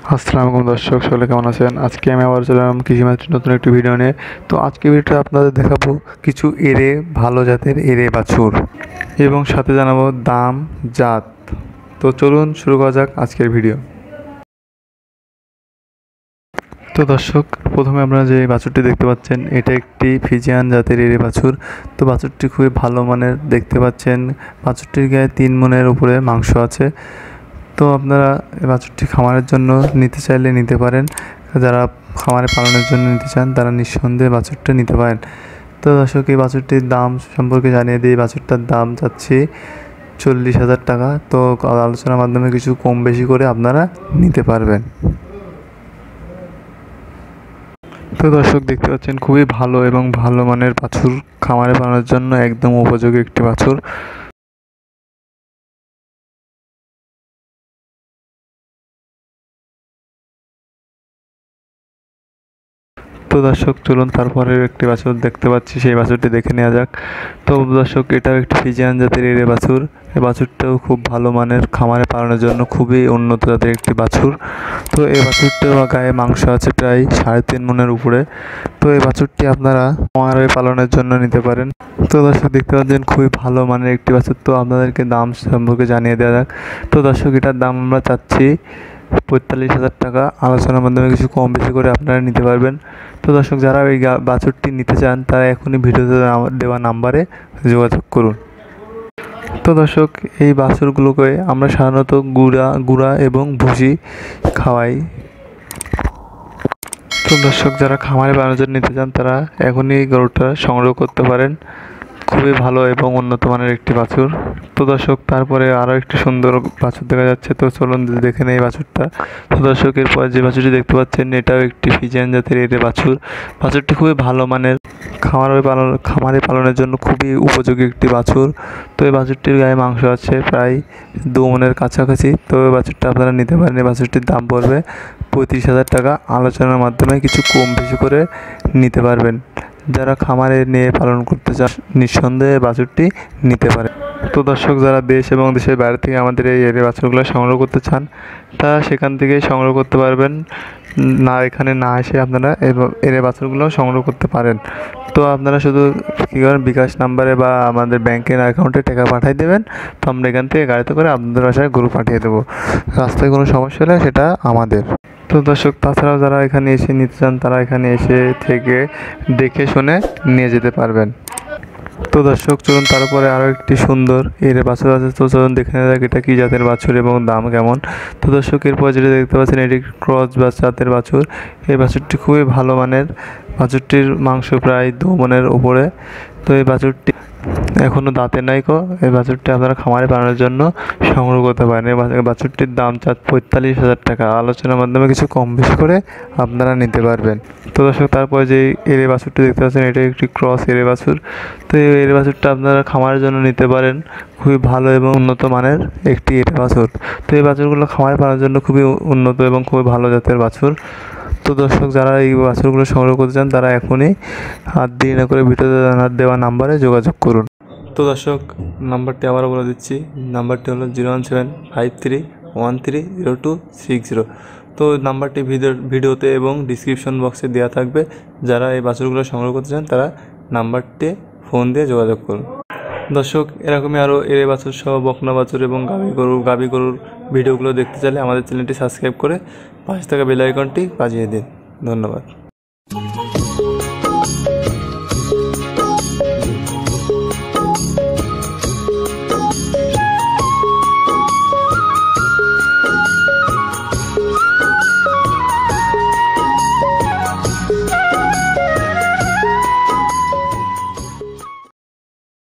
আসসালামু আলাইকুম দর্শক, সকলে কেমন আছেন? আজকে আমি আবার চলে এলাম কৃষিমাত্র নতুন একটি ভিডিও নিয়ে। তো আজকে ভিডিওটা আপনাদের দেখাবো কিছু ভালো জাতের বাছুর এবং সাথে জানাবো দাম, জাত। তো চলুন শুরু করা যাক আজকের ভিডিও। তো দর্শক, প্রথমে আপনারা যে বাছুরটি দেখতে পাচ্ছেন, এটা একটি ফিজিয়ান জাতের বাছুর। তো বাছুরটি খুবই ভালো মানের দেখতে পাচ্ছেন। বাছুরটির গায়ে 3 মণের উপরে মাংস আছে। তো আপনারা এই বাছুরটি খামারের জন্য নিতে চাইলে নিতে পারেন। যারা খামারে পালনের জন্য নিতে চান তারা নিঃসন্দেহে বাছুরটা নিতে পারেন। তো দর্শক, এই বাছুরটির দাম সম্পর্কে জানিয়ে দিই। বাছুরটার দাম চাচ্ছি 40,000 টাকা। তো আলোচনার মাধ্যমে কিছু কম বেশি করে আপনারা নিতে পারবেন। তো দর্শক, দেখতে পাচ্ছেন খুবই ভালো এবং ভালো মানের বাছুর, খামারে পালনের জন্য একদম উপযোগী একটি বাছুর। তো দর্শক, চলুন তারপরে একটি বাছুর দেখতে পাচ্ছি, সেই বাছুরটি দেখে নেওয়া যাক। তো দর্শক, এটাও একটি ফিজিয়ান জাতের বাছুর। এই বাছুরটাও খুব ভালো মানের, খামারে পালনের জন্য খুবই উন্নত জাতের একটি বাছুর। তো এই বাছুরটাও গায়ে মাংস আছে প্রায় 3.5 মণের উপরে। তো এই বাছুরটি আপনারা খামারে পালনের জন্য নিতে পারেন। তো দর্শক, দেখতে পাচ্ছেন খুবই ভালো মানের একটি বাছুর। তো আপনাদেরকে দাম সম্পর্কে জানিয়ে দেওয়া যাক। তো দর্শক, এটার দাম আমরা চাচ্ছি 45,000 টাকা। আলোচনার মাধ্যমে কিছু কম বেশি করে আপনারা নিতে পারবেন। তো দর্শক, যারা এই বাছুরটি নিতে চান তারা এখনই ভিডিওতে দেওয়া নাম্বারে যোগাযোগ করুন। তো দর্শক, এই বাছুরগুলোকে আমরা সাধারণত গুঁড়া এবং ভুসি খাওয়াই। তো দর্শক, যারা খামারে বানানোর জন্য নিতে চান তারা এখনই গরুটা সংগ্রহ করতে পারেন। খুবই ভালো এবং উন্নত মানের একটি বাছুর। তো দর্শক, তারপরে আরও একটি সুন্দর বাছুর দেখা যাচ্ছে। তো চলুন দেখে নেই বাছুরটা। তো দর্শক, এরপর যে বাছুরটি দেখতে পাচ্ছেন, এটাও একটি ফিজিয়ান জাতের বাছুর। বাছুরটি খুবই ভালো মানের, খামারে পালনের জন্য খুবই উপযোগী একটি বাছুর। তো এই বাছুরটির গায়ে মাংস আছে প্রায় 2 মণের কাছাকাছি। তো এই বাছুরটা আপনারা নিতে পারেন। এই বাছুরটির দাম পড়বে 35,000 টাকা। আলোচনার মাধ্যমে কিছু কম বেশি করে নিতে পারবেন। যারা খামারে নিয়ে পালন করতে চান নিঃসন্দেহে বাছুরটি নিতে পারে। তো দর্শক, যারা দেশ এবং দেশের বাইরে থেকে আমাদের এই বাছুরগুলো সংগ্রহ করতে চান তারা সেখান থেকেই সংগ্রহ করতে পারবেন। এখানে না এসে আপনারা বাছুরগুলো সংগ্রহ করতে পারেন। তো আপনারা শুধু কী করেন, বিকাশ নাম্বারে বা আমাদের ব্যাংকের অ্যাকাউন্টে টাকা পাঠিয়ে দেবেন। তো আমরা এখান থেকে গাড়িতে করে আপনাদের বাসায় গরু পাঠিয়ে দেবো। রাস্তায় কোনো সমস্যা হলে সেটা আমাদের। তো দর্শক, তাছাড়াও যারা এখানে এসে নিতে চান তারা এখানে এসে থেকে দেখে শুনে নিয়ে যেতে পারবেন। তো দর্শক, চলুন তারপরে আরও একটি সুন্দর বাছুর আছে। তো চলুন দেখে নেওয়া যাক এটা কী জাতের বাছুর এবং দাম কেমন। তো দর্শক, এরপর যেটা দেখতে পাচ্ছেন এটি ক্রস বা জাতের বাছুর। এই বাছুরটি খুবই ভালো মানের। বাছুরটির মাংস প্রায় 2 মণের উপরে। তো এই বাছুরটি এখনও দাঁতে নাই। এই বাছুরটি আপনারা খামারে পালনের জন্য সংগ্রহ করতে পারেন। এই বাছুরটির দাম 45,000 টাকা। আলোচনার মাধ্যমে কিছু কম বেশি করে আপনারা নিতে পারবেন। তো দর্শক, তারপরে যে বাছুরটি দেখতে পাচ্ছেন, এটা একটি ক্রস বাছুর। তো এই বাছুরটা আপনারা খামারের জন্য নিতে পারেন। খুবই ভালো এবং উন্নত মানের একটি বাছুর। তো এই বাছুরগুলো খামারে পালনের জন্য খুবই উন্নত এবং খুবই ভালো জাতের বাছুর। তো দর্শক, যারা এই বাছুরগুলো সংগ্রহ করতে চান তারা এখনই হাত দিয়ে না করে ভিডিওতে দেওয়া নাম্বারে যোগাযোগ করুন। তো দর্শক, নাম্বারটি আবারও বলে দিচ্ছি। নাম্বারটি হলো 01753130260। তো নাম্বারটি ভিডিওতে এবং ডিসক্রিপশন বক্সে দেওয়া থাকবে। যারা এই বাছুরগুলো সংগ্রহ করতে চান তারা নাম্বারটি ফোন দিয়ে যোগাযোগ করুন। দর্শক, এরকমই আরও বাছুর সহ বকনা বাছুর এবং গাভী গরুর ভিডিওগুলো দেখতে চাইলে আমাদের চ্যানেলটি সাবস্ক্রাইব করে পাশে থাকা বেল আইকনটি বাজিয়ে দিন। ধন্যবাদ।